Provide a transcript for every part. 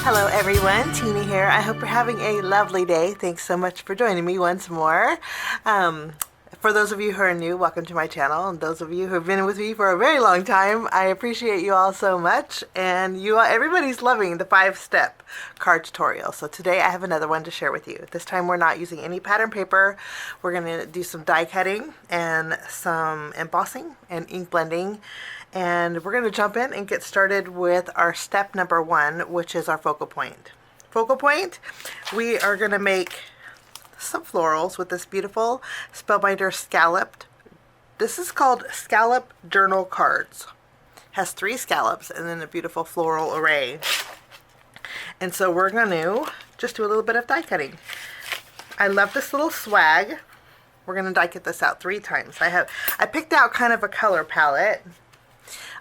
Hello everyone, Tina here. I hope you're having a lovely day. Thanks so much for joining me once more. For those of you who are new, welcome to my channel, and those of you who have been with me for a very long time, I appreciate you all so much. And everybody's loving the 5-step card tutorial. So today I have another one to share with you. This time we're not using any pattern paper. We're going to do some die cutting and some embossing and ink blending. And we're going to jump in and get started with our step number 1, which is our focal point. Focal point, we are going to make some florals with this beautiful Spellbinders scalloped. This is called Scallop Journal Cards. Has 3 scallops and then a beautiful floral array. And so we're going to just do a little bit of die cutting. I love this little swag. We're going to die cut this out 3 times. I picked out kind of a color palette.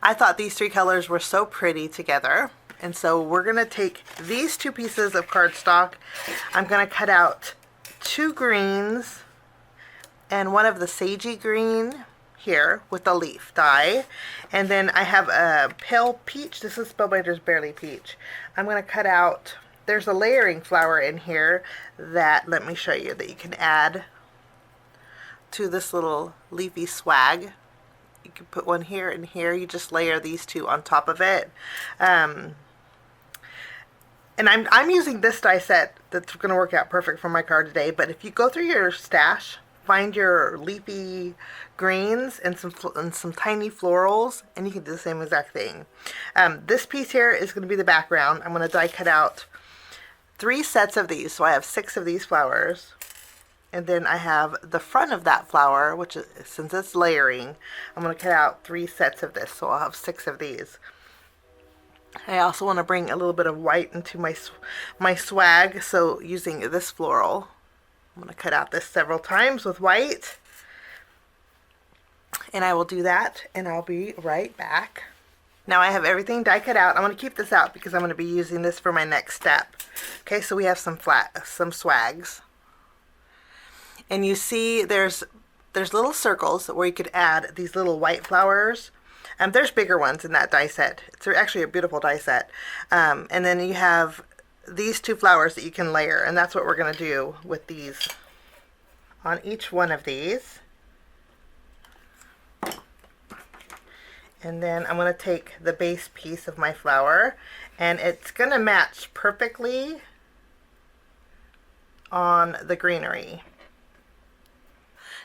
I thought these 3 colors were so pretty together. And so we're going to take these 2 pieces of cardstock. I'm going to cut out 2 greens and one of the sagey green here with the leaf die. And then I have a pale peach. This is Spellbinders Barely Peach. I'm going to cut out, there's a layering flower in here that, let me show you, that you can add to this little leafy swag. You can put one here and here. You just layer these 2 on top of it. And I'm using this die set that's going to work out perfect for my card today. But if you go through your stash, find your leafy greens and some tiny florals, and you can do the same exact thing. This piece here is going to be the background. I'm going to die cut out 3 sets of these. So I have 6 of these flowers. And then I have the front of that flower, which is, since it's layering, I'm going to cut out 3 sets of this. So I'll have 6 of these. I also want to bring a little bit of white into my swag, so using this floral, I'm going to cut out this several times with white, and I will do that, and I'll be right back. Now I have everything die cut out. I'm going to keep this out because I'm going to be using this for my next step. Okay, so we have some swags, and you see there's little circles where you could add these little white flowers. There's bigger ones in that die set. It's actually a beautiful die set. And then you have these 2 flowers that you can layer, and that's what we're going to do with these. On each one of these. And then I'm going to take the base piece of my flower, and it's going to match perfectly on the greenery.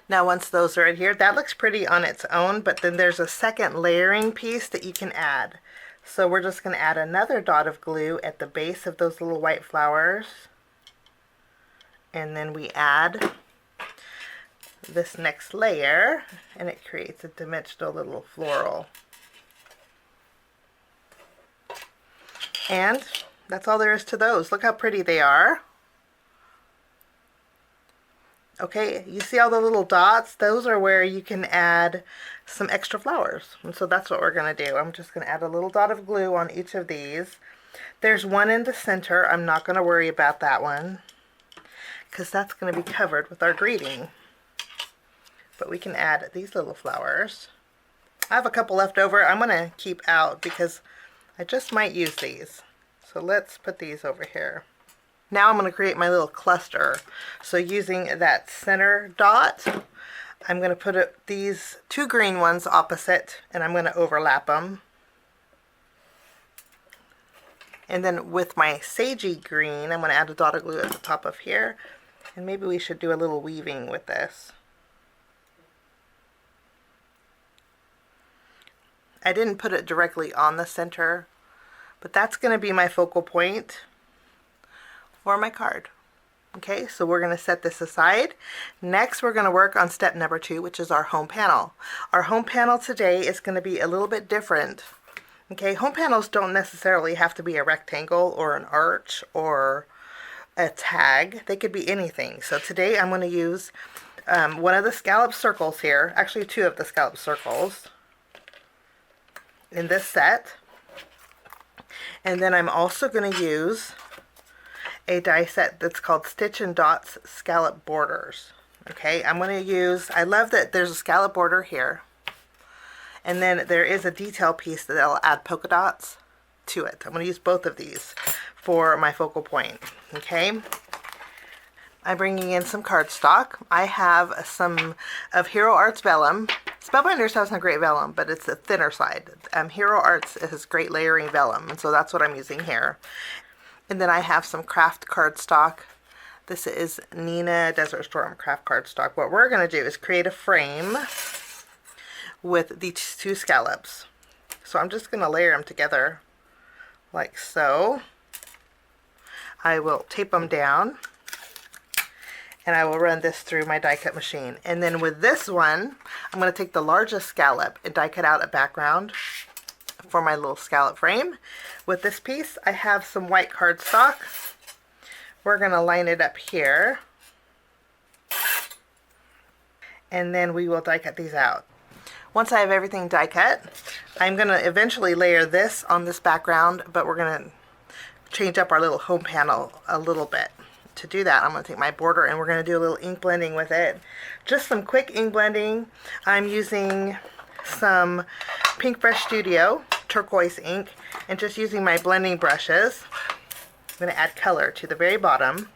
Now once those are in here, that looks pretty on its own, but then there's a second layering piece that you can add. So we're just going to add another dot of glue at the base of those little white flowers. And then we add this next layer, and it creates a dimensional little floral. And that's all there is to those. Look how pretty they are. Okay, you see all the little dots? Those are where you can add some extra flowers. And so that's what we're going to do. I'm just going to add a little dot of glue on each of these. There's one in the center. I'm not going to worry about that one because that's going to be covered with our greeting. But we can add these little flowers. I have a couple left over. I'm going to keep out because I just might use these. So let's put these over here. Now I'm going to create my little cluster. So using that center dot, I'm going to put these 2 green ones opposite, and I'm going to overlap them. And then with my sagey green, I'm going to add a dot of glue at the top of here. And maybe we should do a little weaving with this. I didn't put it directly on the center, but that's going to be my focal point for my card. Okay, so we're going to set this aside. Next, we're going to work on step number 2, which is our home panel. Our home panel today is going to be a little bit different. Okay, home panels don't necessarily have to be a rectangle or an arch or a tag. They could be anything. So today I'm going to use one of the scallop circles here, actually 2 of the scallop circles in this set. And then I'm also going to use a die set that's called Stitch and Dots Scallop Borders. Okay, I'm going to use, I love that there's a scallop border here. And then there is a detail piece that I'll add polka dots to it. I'm going to use both of these for my focal point. Okay, I'm bringing in some cardstock. I have some of Hero Arts Vellum. Spellbinders have some great vellum, but it's the thinner side. Hero Arts has great layering vellum, and so that's what I'm using here. And then I have some craft cardstock. This is Nina Desert Storm craft cardstock. What we're going to do is create a frame with these two scallops. So I'm just going to layer them together like so. I will tape them down, and I will run this through my die cut machine. And then with this one, I'm going to take the largest scallop and die cut out a background for my little scallop frame. With this piece, I have some white cardstock. We're going to line it up here, and then we will die cut these out. Once I have everything die cut, I'm going to eventually layer this on this background, but we're going to change up our little home panel a little bit. To do that, I'm going to take my border and we're going to do a little ink blending with it. Just some quick ink blending. I'm using some Pink Brush Studio turquoise ink and just using my blending brushes. I'm going to add color to the very bottom.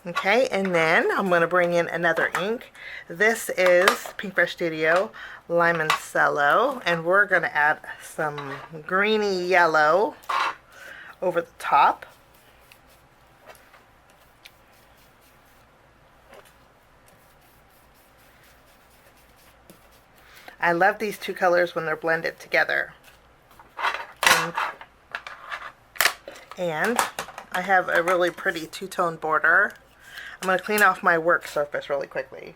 Okay, and then I'm going to bring in another ink. This is Pink Brush Studio Limoncello, and we're going to add some greeny yellow over the top. I love these two colors when they're blended together. And I have a really pretty two-tone border. I'm going to clean off my work surface really quickly.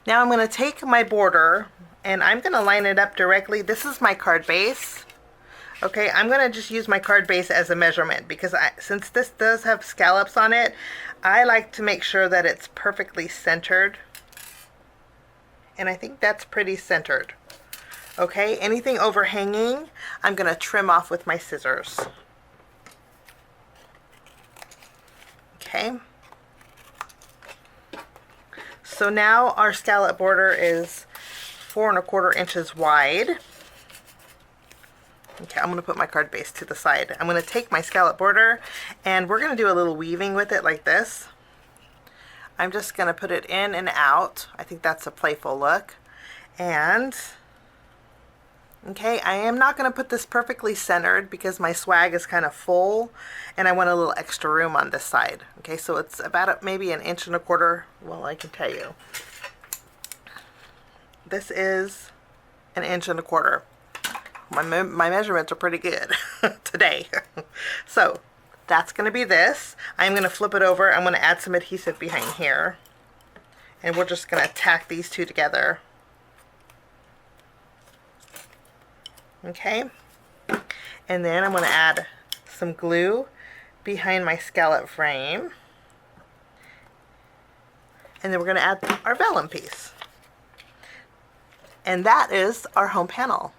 Now I'm going to take my border and I'm going to line it up directly. This is my card base. Okay, I'm going to just use my card base as a measurement because since this does have scallops on it, I like to make sure that it's perfectly centered. And I think that's pretty centered. Okay, anything overhanging, I'm going to trim off with my scissors. Okay. So now our scallop border is 4 1/4 inches wide. Okay, I'm going to put my card base to the side. I'm going to take my scallop border and we're going to do a little weaving with it like this. I'm just going to put it in and out. I think that's a playful look. And okay, I am not going to put this perfectly centered because my swag is kind of full and I want a little extra room on this side. Okay, so it's about maybe 1 1/4 inches. Well, I can tell you. This is 1 1/4 inches. My measurements are pretty good today. So that's going to be this. I'm going to flip it over. I'm going to add some adhesive behind here. And we're just going to tack these two together. Okay, and then I'm going to add some glue behind my scallop frame, and then we're going to add our vellum piece, and that is our home panel.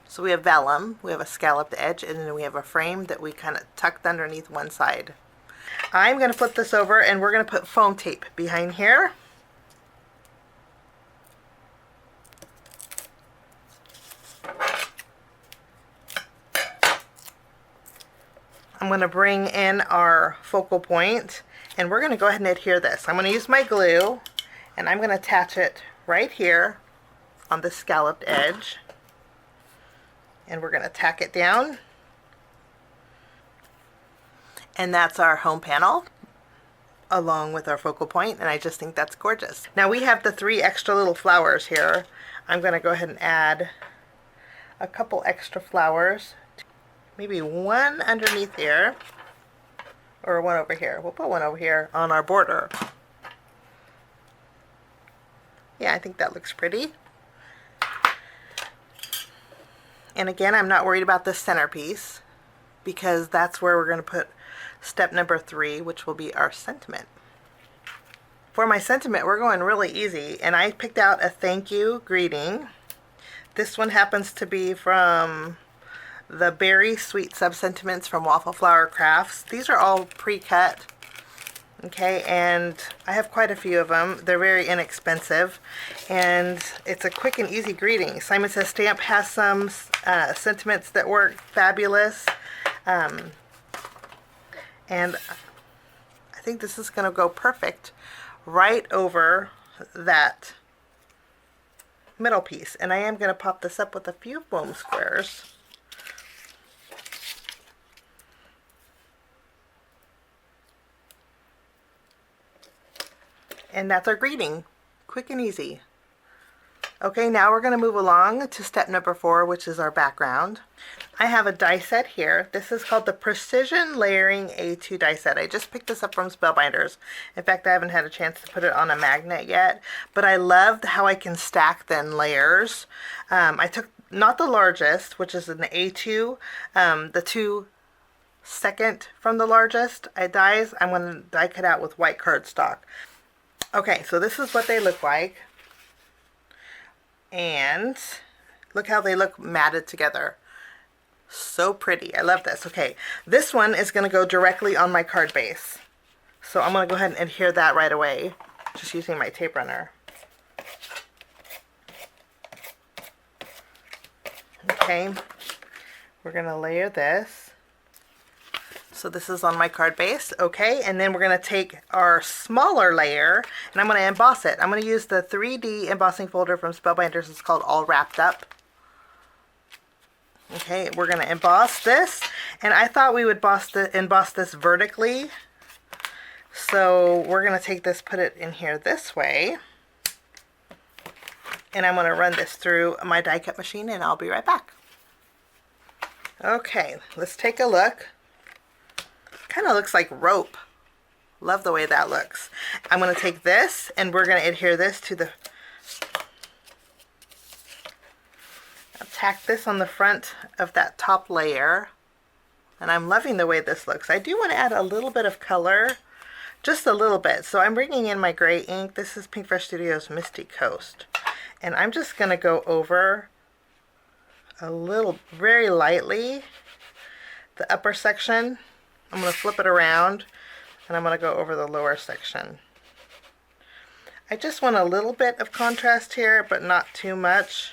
So we have vellum, we have a scalloped edge, and then we have a frame that we kind of tucked underneath one side. I'm going to flip this over and we're going to put foam tape behind here. I'm going to bring in our focal point and we're going to go ahead and adhere this. I'm going to use my glue and I'm going to attach it right here on the scalloped edge. And we're going to tack it down. And that's our home panel along with our focal point, and I just think that's gorgeous. Now we have the 3 extra little flowers here. I'm going to go ahead and add a couple extra flowers. Maybe one underneath here, or one over here. We'll put one over here on our border. Yeah, I think that looks pretty. And again, I'm not worried about this centerpiece because that's where we're going to put step number 3, which will be our sentiment. For my sentiment, we're going really easy, and I picked out a thank you greeting. This one happens to be from the Berry Sweet Subsentiments from Waffle Flower Crafts. These are all pre-cut. Okay, and I have quite a few of them. They're very inexpensive, and it's a quick and easy greeting. Simon Says Stamp has some sentiments that work fabulous, and I think this is going to go perfect right over that middle piece. And I am going to pop this up with a few foam squares. And that's our greeting. Quick and easy. Okay, now we're going to move along to step number 4, which is our background. I have a die set here. This is called the Precision Layering A2 die set. I just picked this up from Spellbinders. In fact, I haven't had a chance to put it on a magnet yet, but I love how I can stack thin layers. I took not the largest, which is an A2, the 2 second from the largest dies. I'm going to die cut out with white cardstock. Okay, so this is what they look like. And look how they look matted together. So pretty. I love this. Okay, this one is going to go directly on my card base. So I'm going to go ahead and adhere that right away, just using my tape runner. Okay, we're going to layer this. So this is on my card base, okay, and then we're going to take our smaller layer and I'm going to emboss it. I'm going to use the 3D embossing folder from Spellbinders. It's called All Wrapped Up. Okay, we're going to emboss this, and I thought we would emboss this vertically. So we're going to take this, put it in here this way, and I'm going to run this through my die cut machine, and I'll be right back. Okay, let's take a look. Kind of looks like rope. Love the way that looks. I'm going to take this and we're going to adhere this to the, tack this on the front of that top layer, and I'm loving the way this looks. I do want to add a little bit of color, just a little bit. So I'm bringing in my gray ink. This is Pink Fresh Studios Misty Coast, and I'm just going to go over a little, very lightly, the upper section. I'm going to flip it around and I'm going to go over the lower section. I just want a little bit of contrast here, but not too much.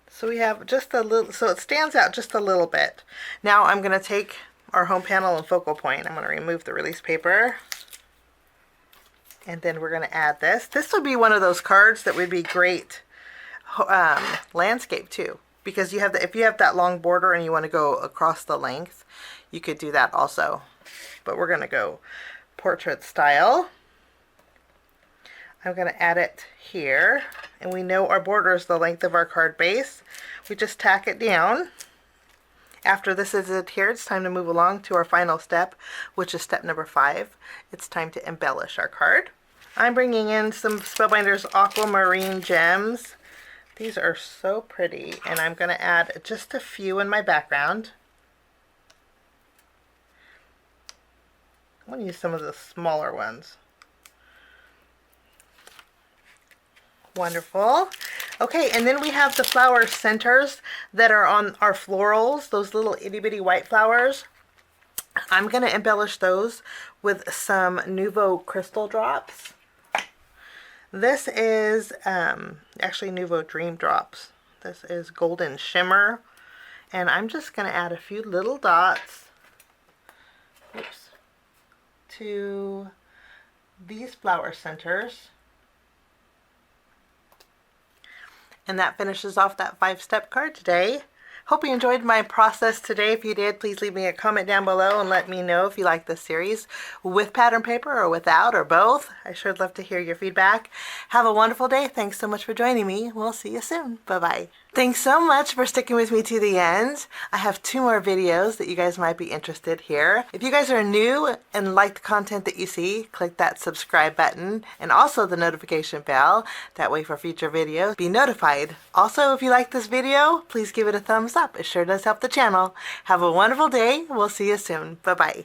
So we have just a little, so it stands out just a little bit. Now I'm going to take our home panel and focal point. I'm going to remove the release paper. And then we're going to add this. This would be one of those cards that would be great landscape too. Because you have if you have that long border and you want to go across the length, you could do that also. But we're going to go portrait style. I'm going to add it here, and we know our border is the length of our card base. We just tack it down. After this is adhered, it's time to move along to our final step, which is step number 5. It's time to embellish our card. I'm bringing in some Spellbinders Aquamarine Gems. These are so pretty, and I'm going to add just a few in my background. I'm going to use some of the smaller ones. Wonderful. Okay, and then we have the flower centers that are on our florals, those little itty bitty white flowers. I'm going to embellish those with some Nuvo crystal drops. This is actually Nuvo Dream Drops. This is Golden Shimmer. And I'm just going to add a few little dots to these flower centers. And that finishes off that 5-step card today. Hope you enjoyed my process today. If you did, please leave me a comment down below and let me know if you like this series with pattern paper or without, or both. I sure would love to hear your feedback. Have a wonderful day. Thanks so much for joining me. We'll see you soon. Bye-bye. Thanks so much for sticking with me to the end. I have 2 more videos that you guys might be interested here. If you guys are new and like the content that you see, click that subscribe button and also the notification bell. That way for future videos, be notified. Also, if you like this video, please give it a thumbs up. It sure does help the channel. Have a wonderful day. We'll see you soon. Bye-bye.